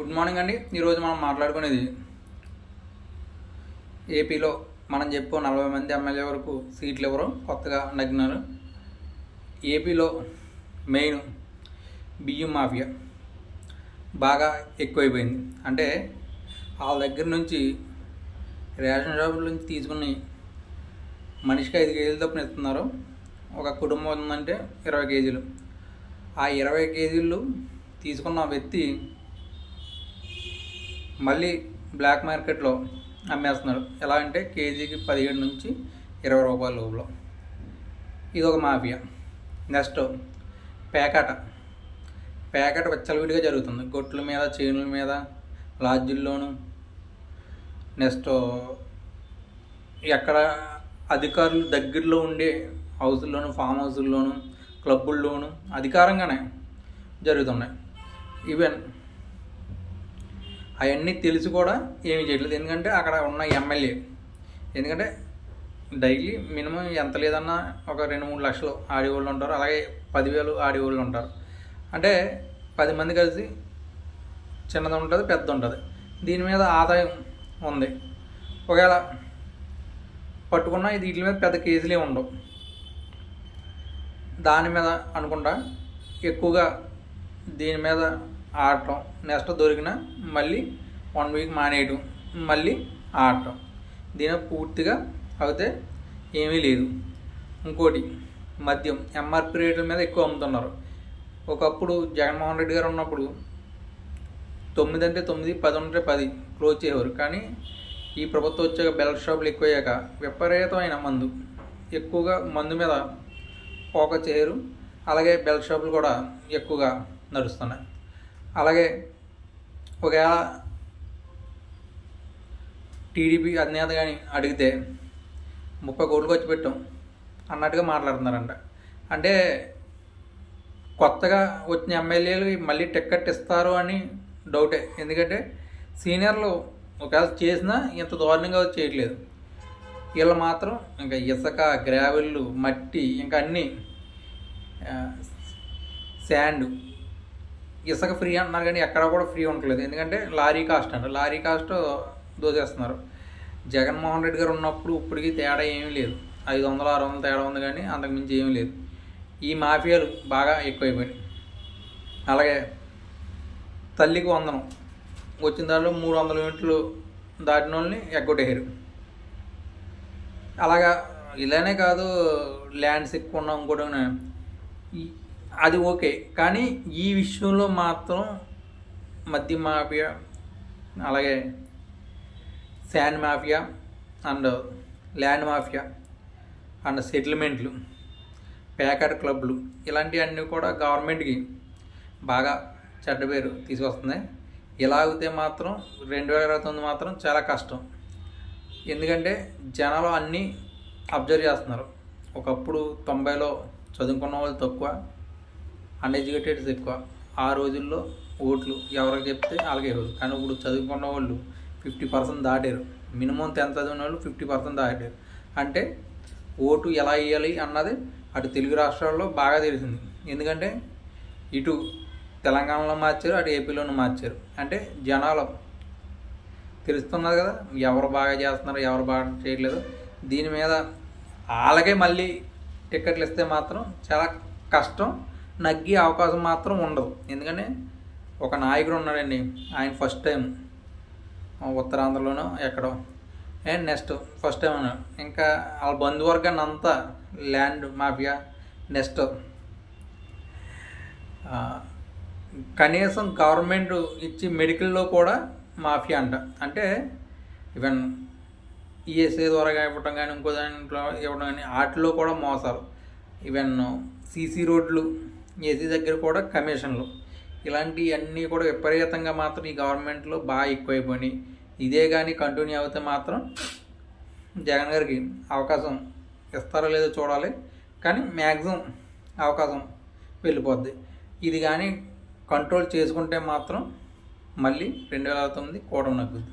Good morning అండి. ఈరోజు మనం మాట్లాడుకునేది ఏపీలో మనం చెప్పు 40 మంది ఎమ్మెల్యే వరకు సీట్లు ఎవరు కొత్తగా నగ్గినారు. ఏపీలో మెయిన్ బియ్యం మాఫియా బాగా ఎక్కువైపోయింది. అంటే వాళ్ళ దగ్గర నుంచి రేషన్ షాపుల నుంచి తీసుకుని మనిషికి 5 కేజీలు తప్పున ఇస్తున్నారు. ఒక కుటుంబం ఉందంటే 20 కేజీలు. ఆ 20 కేజీలు తీసుకున్న వ్యక్తి మళ్ళీ బ్లాక్ మార్కెట్లో అమ్మేస్తున్నాడు. ఎలా అంటే కేజీకి 17 నుంచి 20 రూపాయల లోపల. ఇది ఒక మాఫియా. నెక్స్ట్ పేకాట విచ్చలవిడిగా జరుగుతుంది. గొట్ల మీద, చేనుల మీద, లాడ్జిల్లోను. నెక్స్ట్ ఎక్కడ అధికారులు దగ్గరలో ఉండే హౌసుల్లోను, ఫామ్ హౌసుల్లోను, క్లబ్బుల్లోను అధికారంగానే జరుగుతున్నాయి. ఈవెన్ అవన్నీ తెలిసి కూడా ఏమీ చేయట్లేదు. ఎందుకంటే అక్కడ ఉన్న ఎమ్మెల్యే, ఎందుకంటే డైలీ మినిమం ఎంత లేదన్నా ఒక 2-3 లక్షలు ఆడేవాళ్ళు ఉంటారు, అలాగే 10,000 ఆడేవాళ్ళు ఉంటారు. అంటే 10 మంది కలిసి చిన్నది ఉంటుంది, పెద్ద ఉంటుంది. దీని మీద ఆదాయం ఉంది. ఒకవేళ పట్టుకున్నా వీటి మీద పెద్ద కేసులే ఉండవు. దాని మీద అనుకుంటా ఎక్కువగా దీని మీద ఆడటం. నెక్స్ట్ దొరికిన మళ్ళీ 1 వీక్ మానేయటం, మళ్ళీ ఆడటం. దీని పూర్తిగా అయితే ఏమీ లేదు. ఇంకోటి మద్యం ఎంఆర్పి రేట్ల మీద ఎక్కువ అమ్ముతున్నారు. ఒకప్పుడు జగన్మోహన్ రెడ్డి గారు ఉన్నప్పుడు 9 అంటే 9, 10 అంటే 10 క్లోజ్ చేసేవారు. కానీ ఈ ప్రభుత్వం వచ్చాక బెల్ట్ షాపులు ఎక్కువయ్యాక విపరీతమైన ఎక్కువగా మందు మీద ఫోకస్ చేయరు. అలాగే బెల్ట్ షాపులు కూడా ఎక్కువగా నడుస్తున్నాయి. అలాగే ఒకవేళ టీడీపీ అధినేత కానీ అడిగితే 30 కోట్లు ఖర్చు పెట్టాం అన్నట్టుగా మాట్లాడుతున్నారంట. అంటే కొత్తగా వచ్చిన ఎమ్మెల్యేలు మళ్ళీ టిక్కెట్ ఇస్తారు అని డౌటే. ఎందుకంటే సీనియర్లు ఒకవేళ చేసినా ఇంత దారుణంగా చేయట్లేదు. వీళ్ళు మాత్రం ఇంకా ఇసుక, గ్రావెళ్ళు, మట్టి, ఇంకా అన్నీ శాండ్, ఇసుక ఫ్రీ అంటున్నారు కానీ ఎక్కడ కూడా ఫ్రీ ఉండట్లేదు. ఎందుకంటే లారీ కాస్ట్ దోచేస్తున్నారు. జగన్మోహన్ రెడ్డి గారు ఉన్నప్పుడు ఇప్పటికీ తేడా ఏమీ లేదు. 500-600 తేడా ఉంది కానీ అంతకుమించి ఏమీ లేదు. ఈ మాఫియాలు బాగా ఎక్కువైపోయినాయి. అలాగే తల్లికి వందనం వచ్చిన దాంట్లో 300 యూనిట్లు దాటిన వాళ్ళని ఎగ్గొట్టేశారు. అలాగా ఇలానే కాదు, ల్యాండ్స్ ఎక్కువ ఉన్నాం ఇంకోటి అది ఓకే. కానీ ఈ విషయంలో మాత్రం మద్య మాఫియా, అలాగే sand mafia and land mafia and సెటిల్మెంట్లు, పేకాట క్లబ్లు ఇలాంటివన్నీ కూడా గవర్నమెంట్కి బాగా చెడ్డ పేరు తీసుకొస్తున్నాయి. ఇలా అయితే మాత్రం 2029 మాత్రం చాలా కష్టం. ఎందుకంటే జనాలు అన్నీ అబ్జర్వ్ చేస్తున్నారు. ఒకప్పుడు 90లో చదువుకున్న వాళ్ళు తక్కువ, అన్ఎడ్యుకేటెడ్స్ ఎక్కువ. ఆ రోజుల్లో ఓట్లు ఎవరికి చెప్తే అలాగే ఇవ్వరు. కానీ ఇప్పుడు చదువుకున్న వాళ్ళు 50% దాటారు. మినిమం 10th చదివిన వాళ్ళు 50% దాటారు. అంటే ఓటు ఎలా వేయాలి అన్నది అటు తెలుగు రాష్ట్రాల్లో బాగా తెలిసింది. ఎందుకంటే ఇటు తెలంగాణలో మార్చారు, అటు ఏపీలోనూ మార్చారు. అంటే జనాలు తెలుస్తున్నది కదా ఎవరు బాగా చేస్తున్నారు, ఎవరు బాగా చేయట్లేదు. దీని మీద వాళ్ళకే మళ్ళీ టిక్కెట్లు ఇస్తే మాత్రం చాలా కష్టం, నగ్గే అవకాశం మాత్రం ఉండదు. ఎందుకంటే ఒక నాయకుడు ఉన్నాడండి, ఆయన ఫస్ట్ టైం ఉత్తరాంధ్రలోనో ఎక్కడో నెక్స్ట్ ఫస్ట్ టైం అన్నాడు. ఇంకా వాళ్ళ బంధువర్గాన్ని అంతా ల్యాండ్ మాఫియా, నెక్స్ట్ కనీసం గవర్నమెంట్ ఇచ్చి మెడికల్లో కూడా మాఫియా అంట. అంటే ఈవెన్ ఈఎస్ఐ ద్వారా ఇవ్వటం కానీ, ఇంకో దాంట్లో ఇవ్వడం కానీ, వాటిలో కూడా మోసాలు. ఈవెన్ సీసీ రోడ్లు, ఏసీ దగ్గర కూడా కమిషన్లు, ఇలాంటివన్నీ కూడా విపరీతంగా మాత్రం ఈ గవర్నమెంట్లో బాగా ఎక్కువైపోయినాయి. ఇదే కానీ కంటిన్యూ అవుతే మాత్రం జగన్ గారికి అవకాశం ఇస్తారో లేదో చూడాలి. కానీ మ్యాక్సిమం అవకాశం వెళ్ళిపోద్ది. ఇది కానీ కంట్రోల్ చేసుకుంటే మాత్రం మళ్ళీ 2029 కూటమి నగ్గుద్ది.